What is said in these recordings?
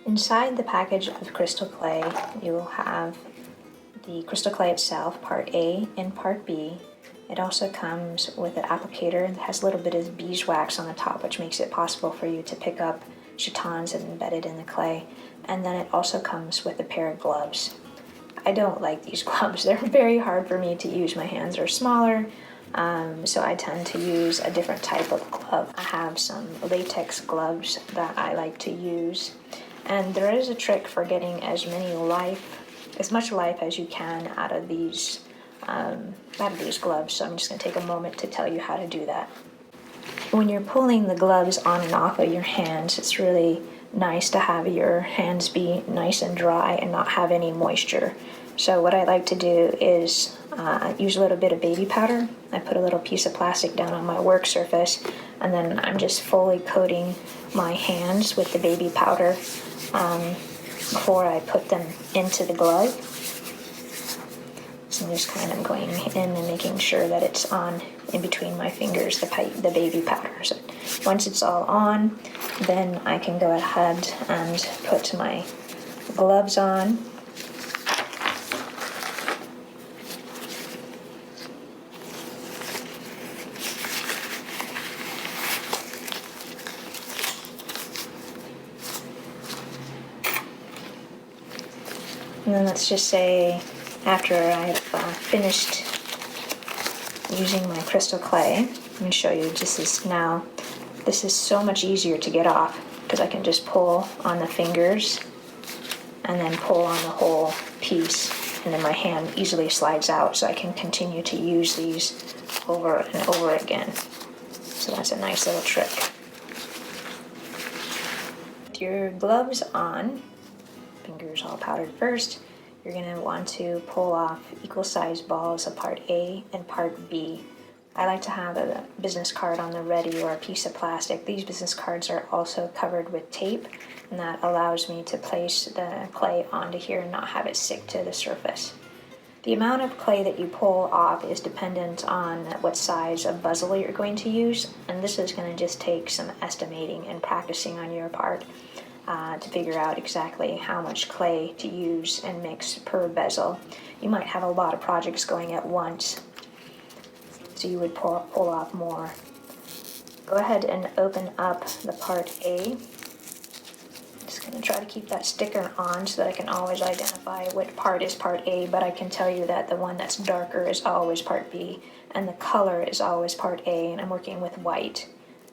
Inside the package of crystal clay, you will have the crystal clay itself, part A and part B. It also comes with an applicator that has a little bit of beeswax on the top, which makes it possible for you to pick up chatons and embed it in the clay. And then it also comes with a pair of gloves. I don't like these gloves. They're very hard for me to use. My hands are smaller, so I tend to use a different type of glove. I have some latex gloves that I like to use. And there is a trick for getting as much life as you can out of these gloves. So I'm just going to take a moment to tell you how to do that. When you're pulling the gloves on and off of your hands, it's really nice to have your hands be nice and dry and not have any moisture. So what I like to do is use a little bit of baby powder. I put a little piece of plastic down on my work surface, and then I'm just fully coating my hands with the baby powder before I put them into the glove. So I'm just kind of going in and making sure that it's on in between my fingers, the baby powder. So once it's all on, then I can go ahead and put my gloves on. And then let's just say after I've finished using my crystal clay, let me show you, this is so much easier to get off because I can just pull on the fingers and then pull on the whole piece, and then my hand easily slides out, so I can continue to use these over and over again. So that's a nice little trick. With your gloves on, fingers all powdered first, you're going to want to pull off equal sized balls of part A and part B. I like to have a business card on the ready or a piece of plastic. These business cards are also covered with tape, and that allows me to place the clay onto here and not have it stick to the surface. The amount of clay that you pull off is dependent on what size of bezel you're going to use, and this is going to just take some estimating and practicing on your part to figure out exactly how much clay to use and mix per bezel. You might have a lot of projects going at once, so you would pull off more. Go ahead and open up the part A. Just going to try to keep that sticker on so that I can always identify what part is part A, but I can tell you that the one that's darker is always part B, and the color is always part A, and I'm working with white.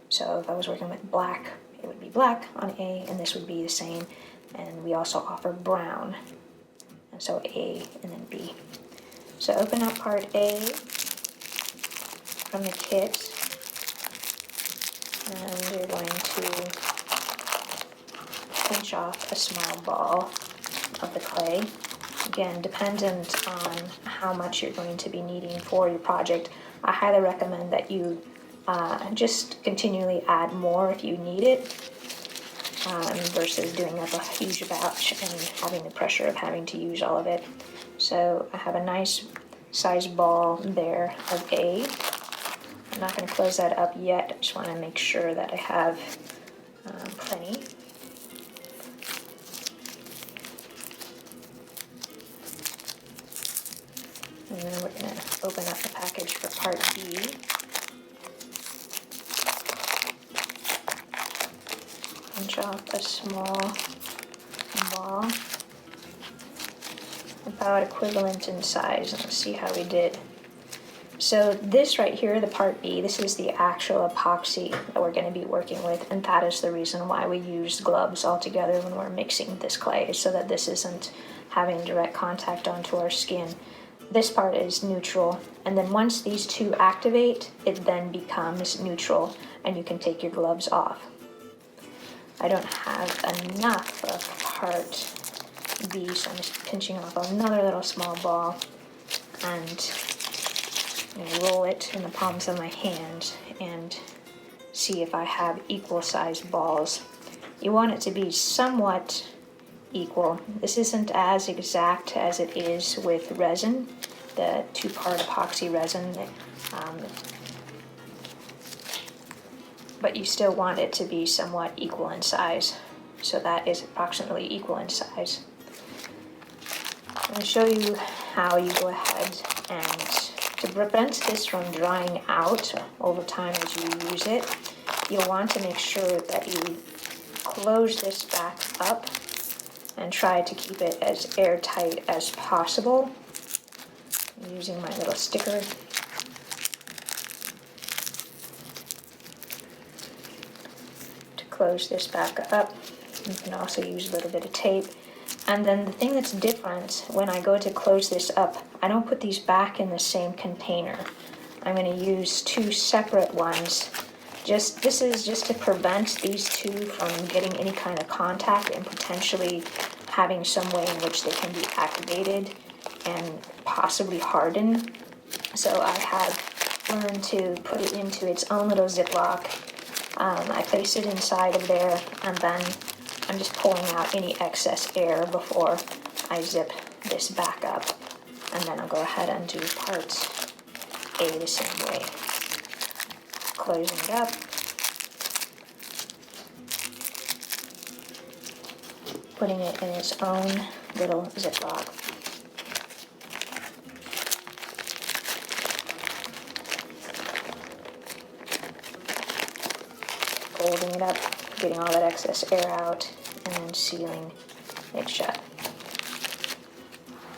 So if I was working with black, it would be black on A, and this would be the same. And we also offer brown, and so A and then B. So open up part A from the kit, and you're going to pinch off a small ball of the clay. Again, dependent on how much you're going to be needing for your project. I highly recommend that you just continually add more if you need it, versus doing up a huge batch and having the pressure of having to use all of it. So I have a nice size ball there of A. I'm not going to close that up yet. I just want to make sure that I have plenty. And then we're going to open up the package for part B. Pinch off a small ball, about equivalent in size. Let's see how we did. So this right here, the part B, this is the actual epoxy that we're going to be working with, and that is the reason why we use gloves altogether when we're mixing this clay, so that this isn't having direct contact onto our skin. This part is neutral, and then once these two activate, it then becomes neutral, and you can take your gloves off. I don't have enough of part B, so I'm just pinching off another little small ball and roll it in the palms of my hand and see if I have equal sized balls. You want it to be somewhat equal. This isn't as exact as it is with resin, the two-part epoxy resin, but you still want it to be somewhat equal in size. so that is approximately equal in size. I'm going to show you how you go ahead and to prevent this from drying out over time as you use it, you'll want to make sure that you close this back up and try to keep it as airtight as possible. I'm using my little sticker. To close this back up. You can also use a little bit of tape. And then the thing that's different, when I go to close this up, I don't put these back in the same container. I'm going to use two separate ones. This is just to prevent these two from getting any kind of contact and potentially having some way in which they can be activated and possibly harden. So I have learned to put it into its own little Ziploc. I place it inside of there, and then I'm just pulling out any excess air before I zip this back up. And then I'll go ahead and do part A the same way. Closing it up. Putting it in its own little Ziploc. Folding it up, getting all that excess air out, and then sealing it shut.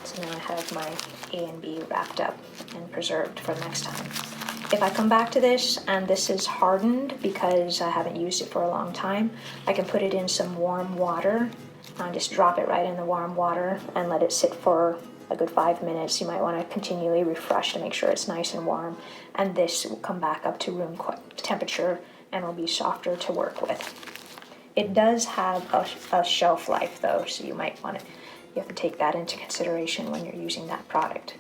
So now I have my A and B wrapped up and preserved for next time. If I come back to this and this is hardened because I haven't used it for a long time, I can put it in some warm water. Just drop it right in the warm water and let it sit for a good 5 minutes. You might want to continually refresh to make sure it's nice and warm, and this will come back up to room temperature and will be softer to work with. It does have a shelf life though, so you have to take that into consideration when you're using that product.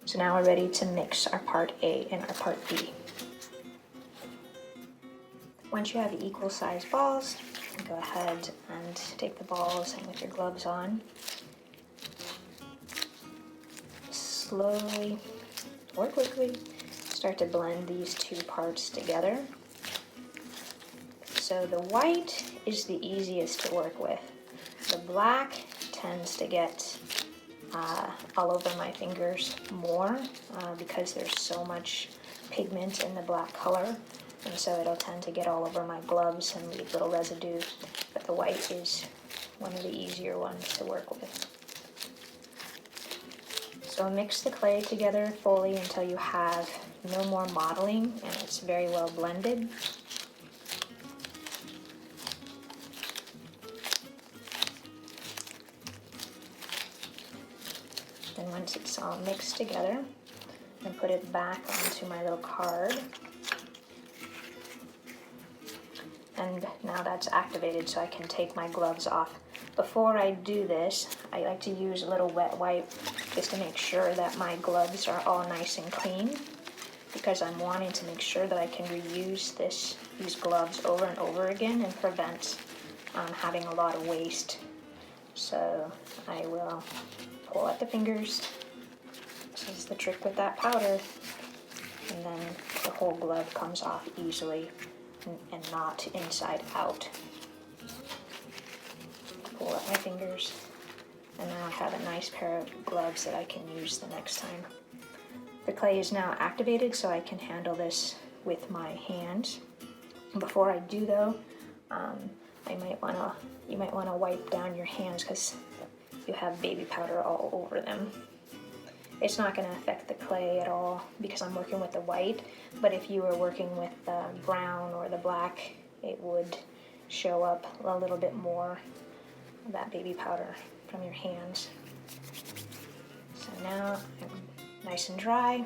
So now we're ready to mix our part A and our part B. Once you have equal sized balls, go ahead and take the balls and with your gloves on, slowly or quickly start to blend these two parts together. So the white is the easiest to work with. The black tends to get all over my fingers more because there's so much pigment in the black color, and so it'll tend to get all over my gloves and leave little residue, but the white is one of the easier ones to work with. So mix the clay together fully until you have no more modeling and it's very well blended. And once it's all mixed together, and put it back onto my little card. And now that's activated, so I can take my gloves off. Before I do this, I like to use a little wet wipe just to make sure that my gloves are all nice and clean, because I'm wanting to make sure that I can reuse these gloves over and over again and prevent having a lot of waste. So I will pull out the fingers. This is the trick with that powder. And then the whole glove comes off easily and not inside out. Pull out my fingers. And now I have a nice pair of gloves that I can use the next time. The clay is now activated, so I can handle this with my hands. Before I do though, you might want to wipe down your hands because you have baby powder all over them. It's not going to affect the clay at all because I'm working with the white, but if you were working with the brown or the black, it would show up a little bit more of that baby powder from your hands. So now I'm nice and dry,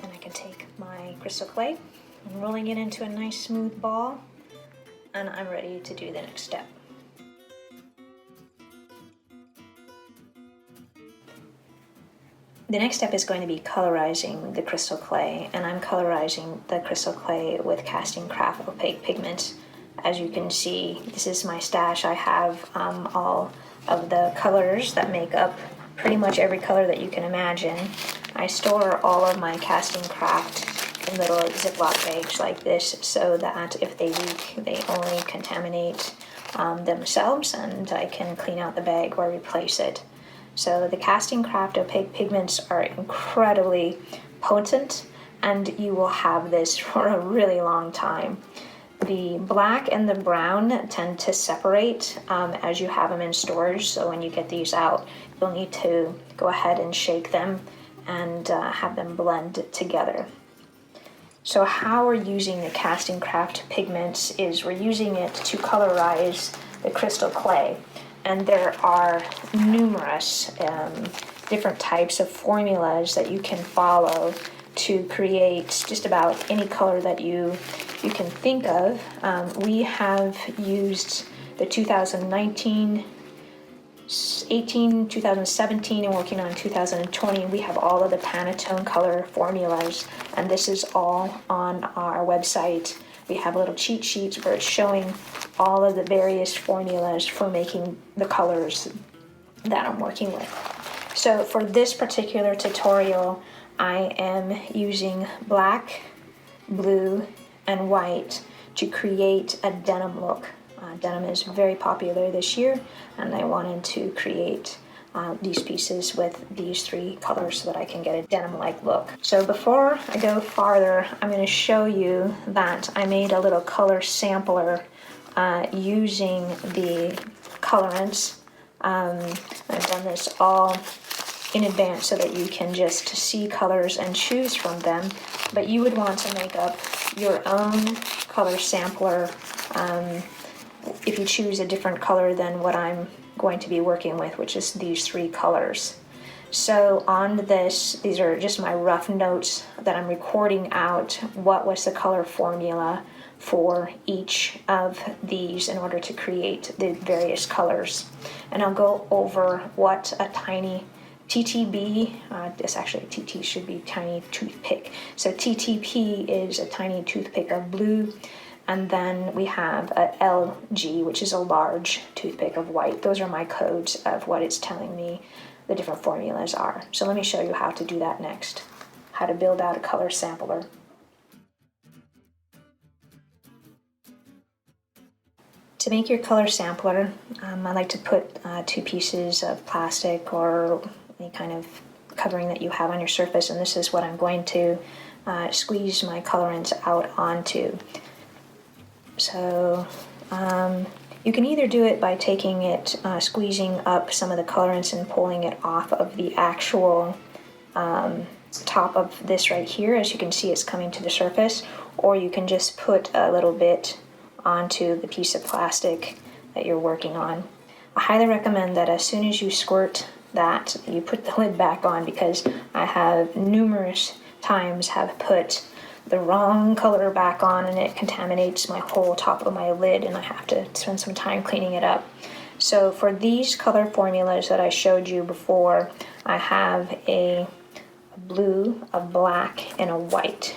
and I can take my crystal clay and rolling it into a nice smooth ball, and I'm ready to do the next step. The next step is going to be colorizing the crystal clay, and I'm colorizing the crystal clay with Castin Craft Opaque Pigments. As you can see, this is my stash. I have all of the colors that make up pretty much every color that you can imagine. I store all of my Castin Craft in little Ziploc bags like this so that if they leak, they only contaminate themselves, and I can clean out the bag or replace it. So the Casting Craft Opaque Pigments are incredibly potent, and you will have this for a really long time. The black and the brown tend to separate as you have them in storage, so when you get these out, you'll need to go ahead and shake them and have them blend together. So how we're using the Casting Craft Pigments is we're using it to colorize the crystal clay. And there are numerous different types of formulas that you can follow to create just about any color that you can think of. We have used the 2019, 18, 2017, and working on 2020. We have all of the Pantone color formulas, and this is all on our website. We have little cheat sheets where it's showing all of the various formulas for making the colors that I'm working with. So for this particular tutorial, I am using black, blue, and white to create a denim look. Denim is very popular this year, and I wanted to create these pieces with these three colors so that I can get a denim-like look. So before I go farther, I'm going to show you that I made a little color sampler using the colorants. I've done this all in advance so that you can just see colors and choose from them, but you would want to make up your own color sampler if you choose a different color than what I'm going to be working with, which is these three colors. So on this, these are just my rough notes that I'm recording out what was the color formula for each of these in order to create the various colors. And I'll go over what a tiny TTB, this actually TT should be tiny toothpick. So TTP is a tiny toothpick of blue, and then we have a LG, which is a large toothpick of white. Those are my codes of what it's telling me the different formulas are. So let me show you how to do that next, how to build out a color sampler. To make your color sampler, I like to put 2 pieces of plastic or any kind of covering that you have on your surface, and this is what I'm going to squeeze my colorants out onto. So you can either do it by taking it, squeezing up some of the colorants and pulling it off of the actual top of this right here. As you can see, it's coming to the surface, or you can just put a little bit onto the piece of plastic that you're working on. I highly recommend that as soon as you squirt that, you put the lid back on, because I have numerous times have put the wrong color back on and it contaminates my whole top of my lid, and I have to spend some time cleaning it up. So for these color formulas that I showed you before, I have a blue, a black, and a white.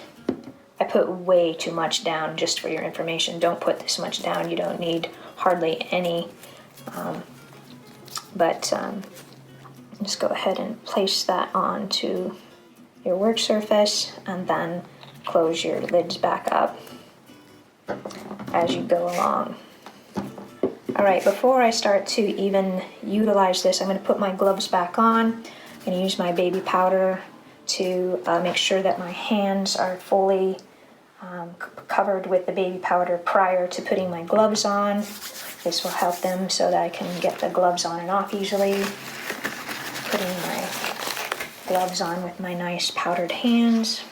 I put way too much down, just for your information. Don't put this much down, you don't need hardly any. Just go ahead and place that onto your work surface, and then close your lids back up as you go along. Alright, before I start to even utilize this, I'm going to put my gloves back on. I'm going to use my baby powder to make sure that my hands are fully covered with the baby powder prior to putting my gloves on. This will help them so that I can get the gloves on and off easily. Putting my gloves on with my nice powdered hands.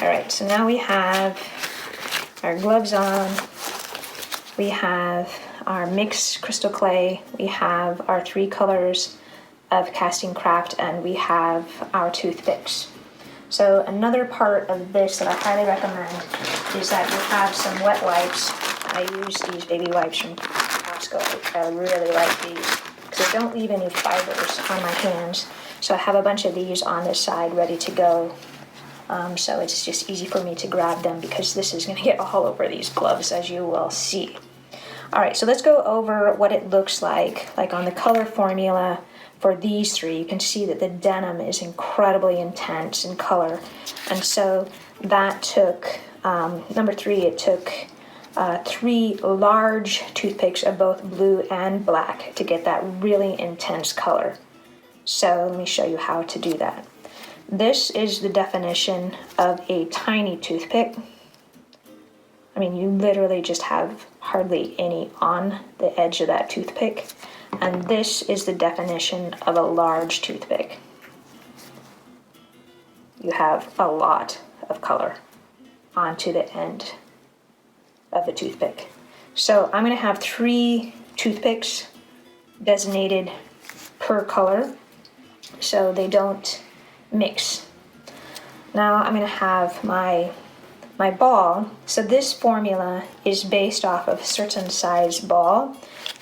Alright, so now we have our gloves on, we have our mixed crystal clay, we have our 3 colors of Casting Craft, and we have our toothpicks. So another part of this that I highly recommend is that you have some wet wipes. I use these baby wipes from Costco. I really like these because they don't leave any fibers on my hands. So I have a bunch of these on this side ready to go. So it's just easy for me to grab them, because this is going to get all over these gloves, as you will see. Alright, so let's go over what it looks like on the color formula for these three, you can see that the denim is incredibly intense in color. And so that took, number three, it took 3 large toothpicks of both blue and black to get that really intense color. So let me show you how to do that. This is the definition of a tiny toothpick. I mean, you literally just have hardly any on the edge of that toothpick. And this is the definition of a large toothpick. You have a lot of color onto the end of the toothpick. So I'm going to have 3 toothpicks designated per color so they don't mix. Now I'm going to have my ball. So this formula is based off of a certain size ball,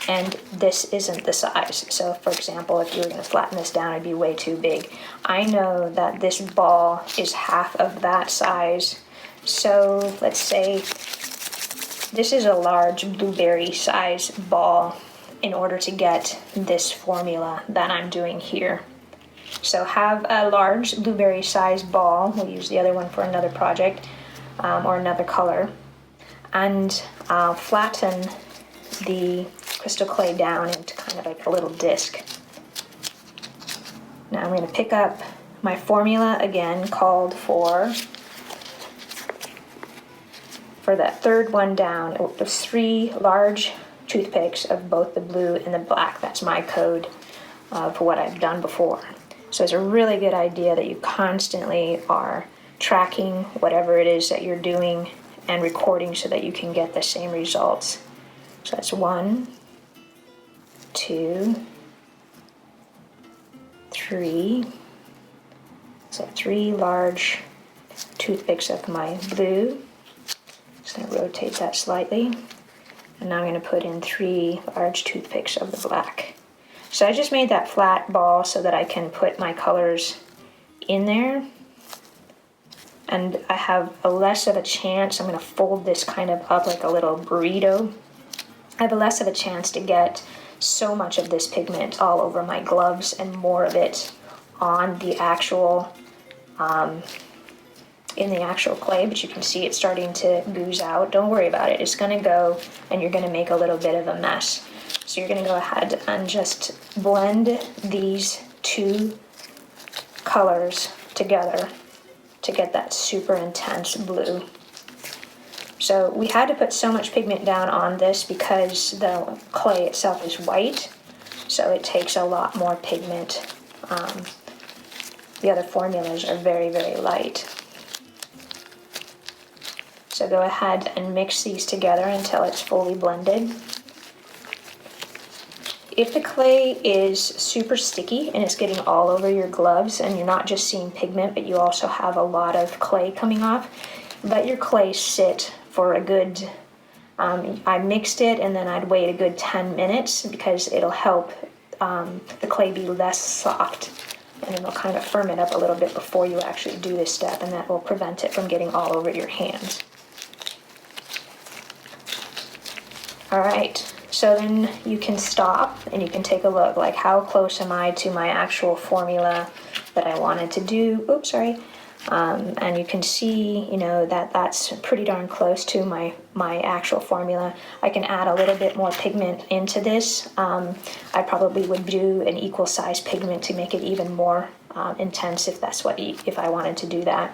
and this isn't the size. So for example, if you were going to flatten this down, it'd be way too big. I know that this ball is half of that size. So let's say this is a large blueberry size ball in order to get this formula that I'm doing here. So have a large blueberry size ball. We'll use the other one for another project or another color. And flatten the crystal clay down into kind of like a little disc. Now I'm going to pick up my formula again, called for that third one down. It was 3 large toothpicks of both the blue and the black. That's my code for what I've done before. So it's a really good idea that you constantly are tracking whatever it is that you're doing and recording so that you can get the same results. So that's 1, 2, 3. So 3 large toothpicks of my blue. Just going to rotate that slightly. And now I'm going to put in 3 large toothpicks of the black. So I just made that flat ball so that I can put my colors in there. And I have a less of a chance, I'm going to fold this kind of up like a little burrito. I have a less of a chance to get so much of this pigment all over my gloves and more of it on the actual, in the actual clay, but you can see it starting to ooze out. Don't worry about it, it's going to go and you're going to make a little bit of a mess. So you're going to go ahead and just blend these 2 colors together to get that super intense blue. So we had to put so much pigment down on this because the clay itself is white, so it takes a lot more pigment. The other formulas are very, very light. So go ahead and mix these together until it's fully blended. If the clay is super sticky and it's getting all over your gloves and you're not just seeing pigment but you also have a lot of clay coming off, let your clay sit for a good, I mixed it and then I'd wait a good 10 minutes because it'll help the clay be less soft, and it'll kind of firm it up a little bit before you actually do this step, and that will prevent it from getting all over your hands. Alright, so then you can stop and you can take a look, like how close am I to my actual formula that I wanted to do. Oops, sorry. And you can see, you know, that that's pretty darn close to my actual formula. I can add a little bit more pigment into this. I probably would do an equal size pigment to make it even more intense if that's if I wanted to do that.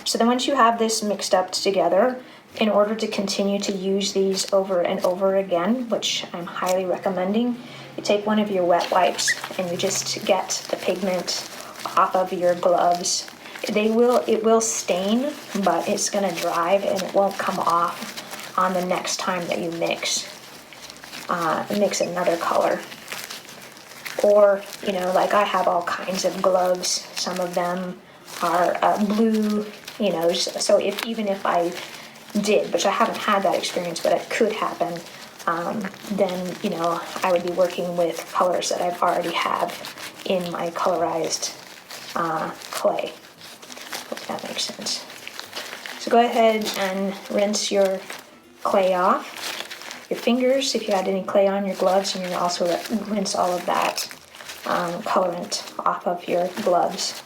So then once you have this mixed up together, in order to continue to use these over and over again, which I'm highly recommending, you take one of your wet wipes and you just get the pigment off of your gloves. It will stain, but it's going to dry and it won't come off on the next time that you mix another color. Or, you know, like I have all kinds of gloves. Some of them are blue, you know, so even if I did, which I haven't had that experience, but it could happen, then, you know, I would be working with colors that I've already have in my colorized clay. Hope that makes sense. So go ahead and rinse your clay off, your fingers if you had any clay on your gloves, and you're also rinse all of that colorant off of your gloves.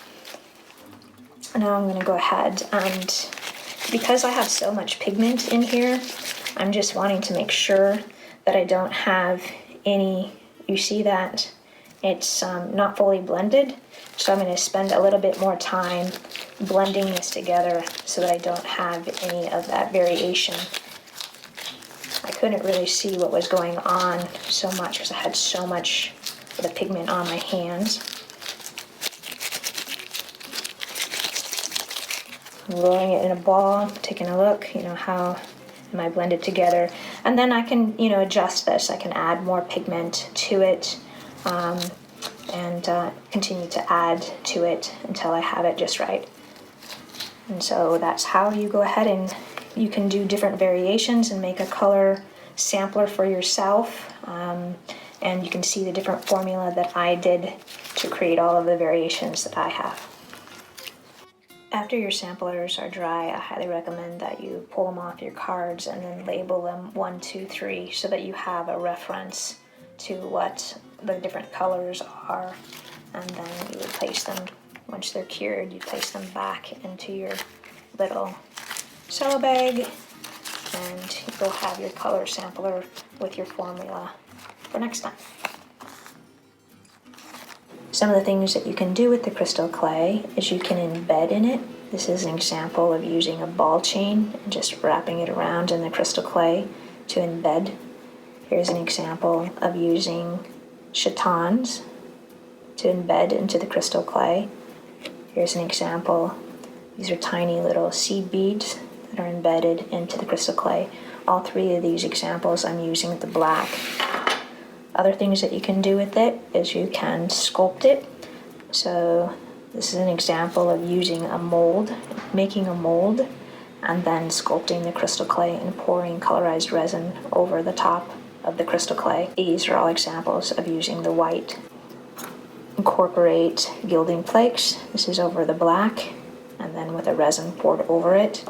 Now I'm going to go ahead and, because I have so much pigment in here, I'm just wanting to make sure that I don't have any, you see that it's not fully blended, so I'm going to spend a little bit more time blending this together so that I don't have any of that variation. I couldn't really see what was going on so much because I had so much of the pigment on my hands. I'm rolling it in a ball, taking a look, how am I blended together, and then I can, adjust this. I can add more pigment to it, and continue to add to it until I have it just right. And so that's how you go ahead and you can do different variations and make a color sampler for yourself. And you can see the different formula that I did to create all of the variations that I have. After your samplers are dry, I highly recommend that you pull them off your cards and then label them 1, 2, 3 so that you have a reference to what the different colors are. And then you would place them, once they're cured, you place them back into your little cello bag, and you'll have your color sampler with your formula for next time. Some of the things that you can do with the crystal clay is you can embed in it. This is an example of using a ball chain and just wrapping it around in the crystal clay to embed. Here's an example of using chatons to embed into the crystal clay. Here's an example. These are tiny little seed beads that are embedded into the crystal clay. All 3 of these examples I'm using the black. Other things that you can do with it is you can sculpt it. So this is an example of using a mold, making a mold, and then sculpting the crystal clay and pouring colorized resin over the top of the crystal clay. These are all examples of using the white. Incorporate gilding flakes. This is over the black, and then with a resin poured over it.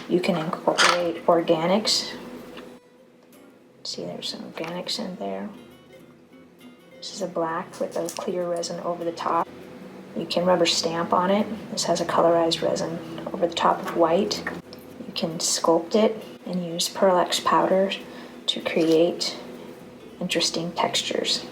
You can incorporate organics. See, there's some organics in there. This is a black with a clear resin over the top. You can rubber stamp on it. This has a colorized resin over the top of white. You can sculpt it and use Pearl X powder to create interesting textures.